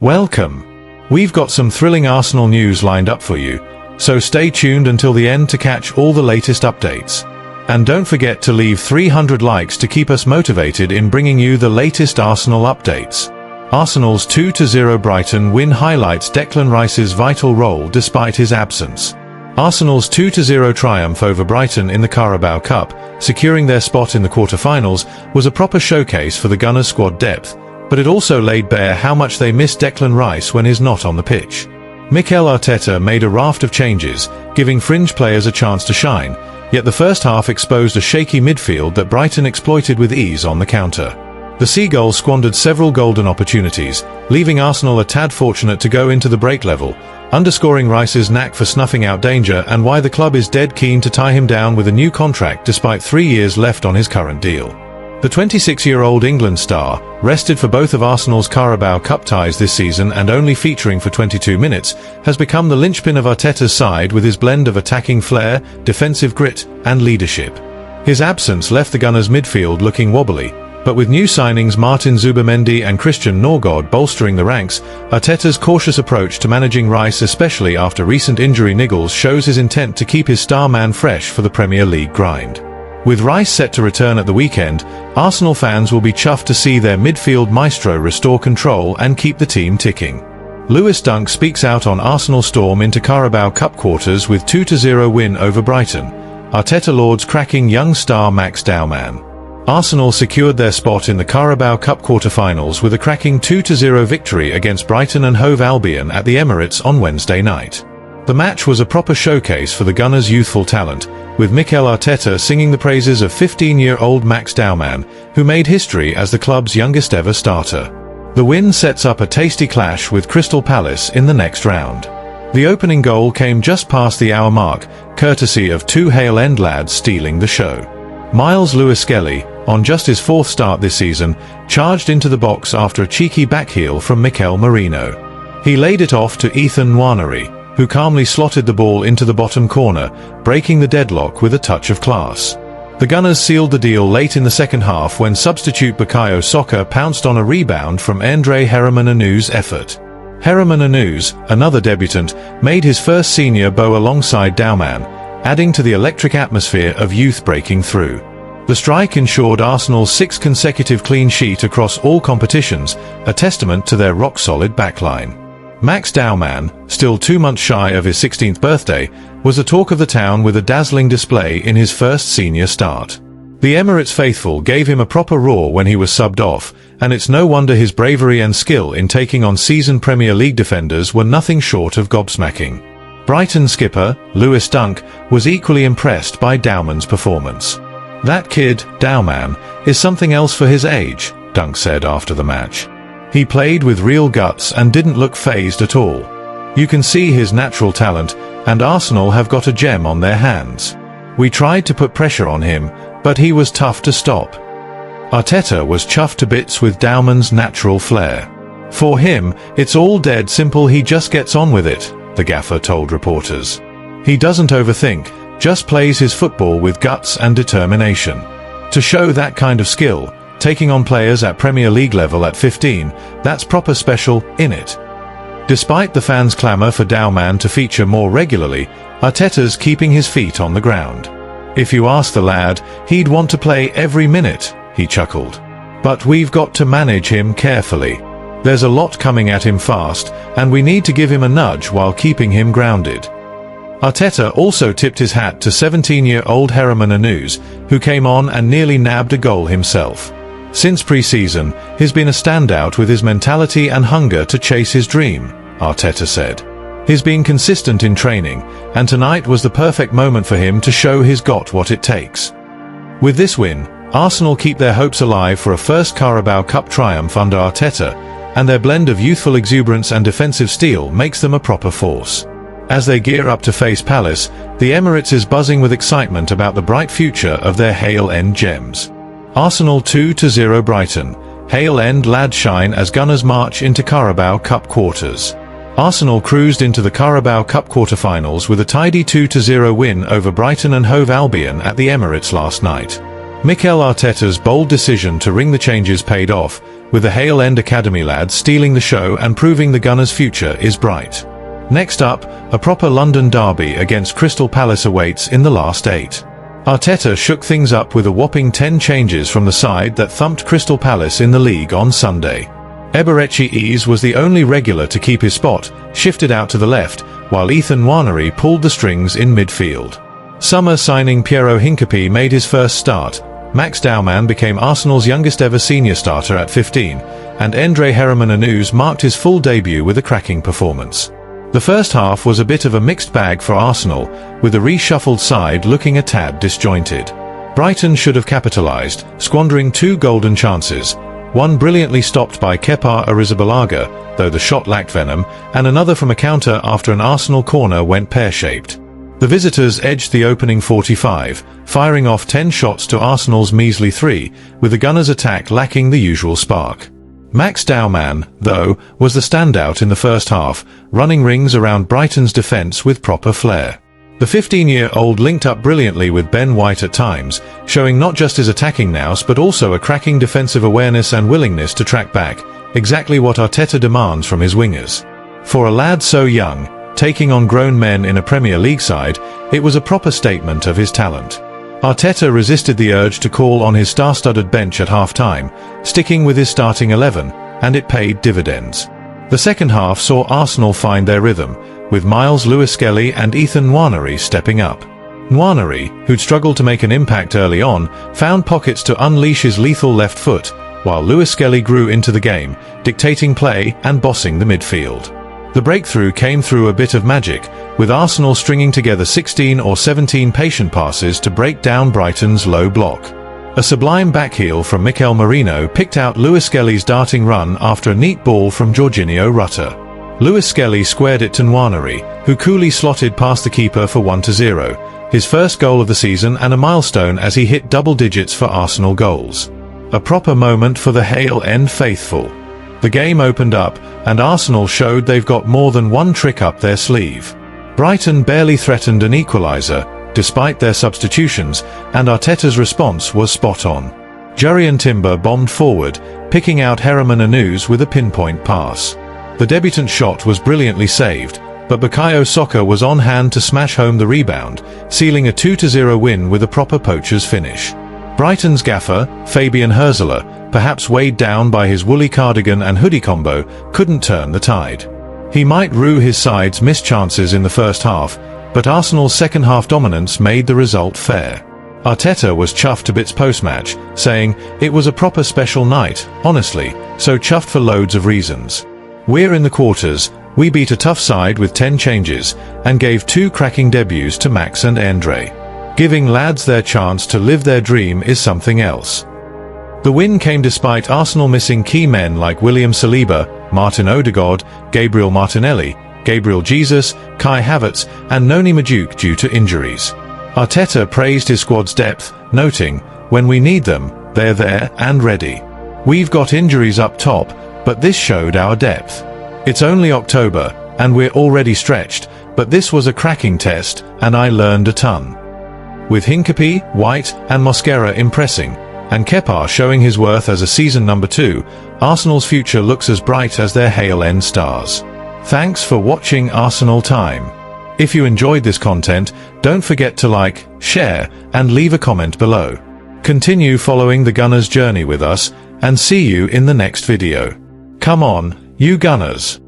Welcome. We've got some thrilling Arsenal news lined up for you, so stay tuned until the end to catch all the latest updates. And don't forget to leave 300 likes to keep us motivated in bringing you the latest Arsenal updates. Arsenal's 2-0 Brighton win highlights Declan Rice's vital role despite his absence. Arsenal's 2-0 triumph over Brighton in the Carabao Cup, securing their spot in the quarterfinals, was a proper showcase for the Gunners' squad depth, but it also laid bare how much they miss Declan Rice when he's not on the pitch. Mikel Arteta made a raft of changes, giving fringe players a chance to shine, yet the first half exposed a shaky midfield that Brighton exploited with ease on the counter. The Seagulls squandered several golden opportunities, leaving Arsenal a tad fortunate to go into the break level, underscoring Rice's knack for snuffing out danger and why the club is dead keen to tie him down with a new contract despite 3 years left on his current deal. The 26-year-old England star, rested for both of Arsenal's Carabao Cup ties this season and only featuring for 22 minutes, has become the linchpin of Arteta's side with his blend of attacking flair, defensive grit, and leadership. His absence left the Gunners' midfield looking wobbly, but with new signings Martin Zubimendi and Christian Norgod bolstering the ranks, Arteta's cautious approach to managing Rice, especially after recent injury niggles, shows his intent to keep his star man fresh for the Premier League grind. With Rice set to return at the weekend, Arsenal fans will be chuffed to see their midfield maestro restore control and keep the team ticking. Lewis Dunk speaks out on Arsenal's storm into Carabao Cup quarters with 2-0 win over Brighton. Arteta lauds cracking young star Max Dowman. Arsenal secured their spot in the Carabao Cup quarterfinals with a cracking 2-0 victory against Brighton and Hove Albion at the Emirates on Wednesday night. The match was a proper showcase for the Gunners' youthful talent, with Mikel Arteta singing the praises of 15-year-old Max Dowman, who made history as the club's youngest ever starter. The win sets up a tasty clash with Crystal Palace in the next round. The opening goal came just past the hour mark, courtesy of two Hale End lads stealing the show. Miles Lewis-Skelly, on just his fourth start this season, charged into the box after a cheeky backheel from Mikel Merino. He laid it off to Ethan Nwaneri, who calmly slotted the ball into the bottom corner, breaking the deadlock with a touch of class. The Gunners sealed the deal late in the second half when substitute Bukayo Saka pounced on a rebound from Andre Herrmann-Anu's effort. Herrmann-Anu's, another debutant, made his first senior bow alongside Dowman, adding to the electric atmosphere of youth breaking through. The strike ensured Arsenal's 6th consecutive clean sheet across all competitions, a testament to their rock-solid backline. Max Dowman, still 2 months shy of his 16th birthday, was the talk of the town with a dazzling display in his first senior start. The Emirates faithful gave him a proper roar when he was subbed off, and it's no wonder his bravery and skill in taking on seasoned Premier League defenders were nothing short of gobsmacking. Brighton skipper, Lewis Dunk, was equally impressed by Dowman's performance. "That kid, Dowman, is something else for his age," Dunk said after the match. "He played with real guts and didn't look fazed at all. You can see his natural talent, and Arsenal have got a gem on their hands. We tried to put pressure on him, but he was tough to stop." Arteta was chuffed to bits with Dowman's natural flair. "For him, it's all dead simple, he just gets on with it," the gaffer told reporters. "He doesn't overthink, just plays his football with guts and determination. To show that kind of skill, taking on players at Premier League level at 15, that's proper special, innit?" Despite the fans' clamour for Dowman to feature more regularly, Arteta's keeping his feet on the ground. "If you ask the lad, he'd want to play every minute," he chuckled. "But we've got to manage him carefully. There's a lot coming at him fast, and we need to give him a nudge while keeping him grounded." Arteta also tipped his hat to 17-year-old Herrmann-Anu's, who came on and nearly nabbed a goal himself. Since pre-season, he's been a standout with his mentality and hunger to chase his dream, Arteta said. He's been consistent in training, and tonight was the perfect moment for him to show he's got what it takes. With this win, Arsenal keep their hopes alive for a first Carabao Cup triumph under Arteta, and their blend of youthful exuberance and defensive steel makes them a proper force. As they gear up to face Palace, the Emirates is buzzing with excitement about the bright future of their Hale End gems. Arsenal 2-0 Brighton. Hale End lads shine as Gunners march into Carabao Cup quarters. Arsenal cruised into the Carabao Cup quarterfinals with a tidy 2-0 win over Brighton and Hove Albion at the Emirates last night. Mikel Arteta's bold decision to ring the changes paid off, with the Hale End Academy lads stealing the show and proving the Gunners' future is bright. Next up, a proper London derby against Crystal Palace awaits in the last 8. Arteta shook things up with a whopping 10 changes from the side that thumped Crystal Palace in the league on Sunday. Eberechi was the only regular to keep his spot, shifted out to the left, while Ethan Nwaneri pulled the strings in midfield. Summer signing Piero Hincapié made his first start. Max Daumann became Arsenal's youngest ever senior starter at 15, and Endre Herrmann marked his full debut with a cracking performance. The first half was a bit of a mixed bag for Arsenal, with the reshuffled side looking a tad disjointed. Brighton should have capitalised, squandering 2 golden chances, one brilliantly stopped by Kepa Arrizabalaga, though the shot lacked venom, and another from a counter after an Arsenal corner went pear-shaped. The visitors edged the opening 45, firing off 10 shots to Arsenal's measly 3, with the Gunners' attack lacking the usual spark. Max Daumann, though, was the standout in the first half, running rings around Brighton's defence with proper flair. The 15-year-old linked up brilliantly with Ben White at times, showing not just his attacking nous but also a cracking defensive awareness and willingness to track back, exactly what Arteta demands from his wingers. For a lad so young, taking on grown men in a Premier League side, it was a proper statement of his talent. Arteta resisted the urge to call on his star-studded bench at half-time, sticking with his starting 11, and it paid dividends. The second half saw Arsenal find their rhythm, with Miles Lewis-Skelly and Ethan Nwaneri stepping up. Nwaneri, who'd struggled to make an impact early on, found pockets to unleash his lethal left foot, while Lewis-Skelly grew into the game, dictating play and bossing the midfield. The breakthrough came through a bit of magic, with Arsenal stringing together 16 or 17 patient passes to break down Brighton's low block. A sublime backheel from Mikel Merino picked out Lewis-Skelly's darting run after a neat ball from Jorginho Rutter. Lewis-Skelly squared it to Nwaneri, who coolly slotted past the keeper for 1-0, his first goal of the season and a milestone as he hit double digits for Arsenal goals. A proper moment for the Hale End faithful. The game opened up, and Arsenal showed they've got more than one trick up their sleeve. Brighton barely threatened an equaliser, despite their substitutions, and Arteta's response was spot on. Jurrien Timber bombed forward, picking out Herrmann with a pinpoint pass. The debutant shot was brilliantly saved, but Bukayo Saka was on hand to smash home the rebound, sealing a 2-0 win with a proper poacher's finish. Brighton's gaffer, Fabian Hürzeler, perhaps weighed down by his woolly cardigan and hoodie combo, couldn't turn the tide. He might rue his side's missed chances in the first half, but Arsenal's second-half dominance made the result fair. Arteta was chuffed to bits post-match, saying, "It was a proper special night, honestly, so chuffed for loads of reasons. We're in the quarters, we beat a tough side with 10 changes, and gave 2 cracking debuts to Max and Endre. Giving lads their chance to live their dream is something else." The win came despite Arsenal missing key men like William Saliba, Martin Odegaard, Gabriel Martinelli, Gabriel Jesus, Kai Havertz, and Noni Madueke due to injuries. Arteta praised his squad's depth, noting, "When we need them, they're there and ready. We've got injuries up top, but this showed our depth. It's only October, and we're already stretched, but this was a cracking test, and I learned a ton." With Hincapié, White, and Mosquera impressing, and Kepa showing his worth as a season number 2, Arsenal's future looks as bright as their Hale End stars. Thanks for watching Arsenal Time. If you enjoyed this content, don't forget to like, share, and leave a comment below. Continue following the Gunners' journey with us, and see you in the next video. Come on, you Gunners!